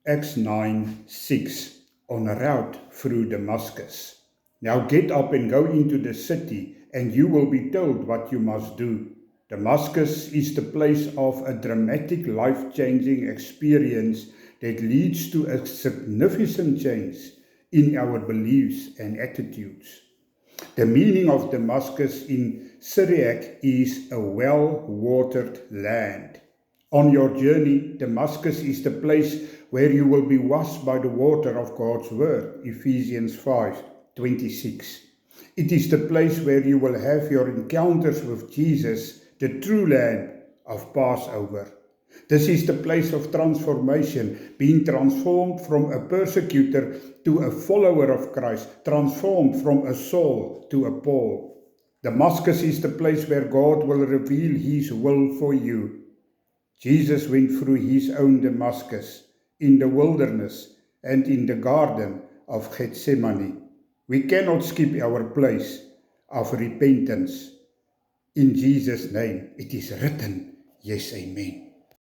Acts 9:6, on a route through Damascus. Now get up and go into the city, and you will be told what you must do. Damascus is the place of a dramatic, life-changing experience that leads to a significant change in our beliefs and attitudes. The meaning of Damascus in Syriac is a well-watered land. On your journey, Damascus is the place where you will be washed by the water of God's word, Ephesians 5:26. It is the place where you will have your encounters with Jesus, the true Lamb of Passover. This is the place of transformation, being transformed from a persecutor to a follower of Christ, transformed from a Saul to a Paul. Damascus is the place where God will reveal His will for you. Jesus went through His own Damascus, in the wilderness and in the garden of Gethsemane. We cannot skip our place of repentance. In Jesus' name, it is written. Yes, amen.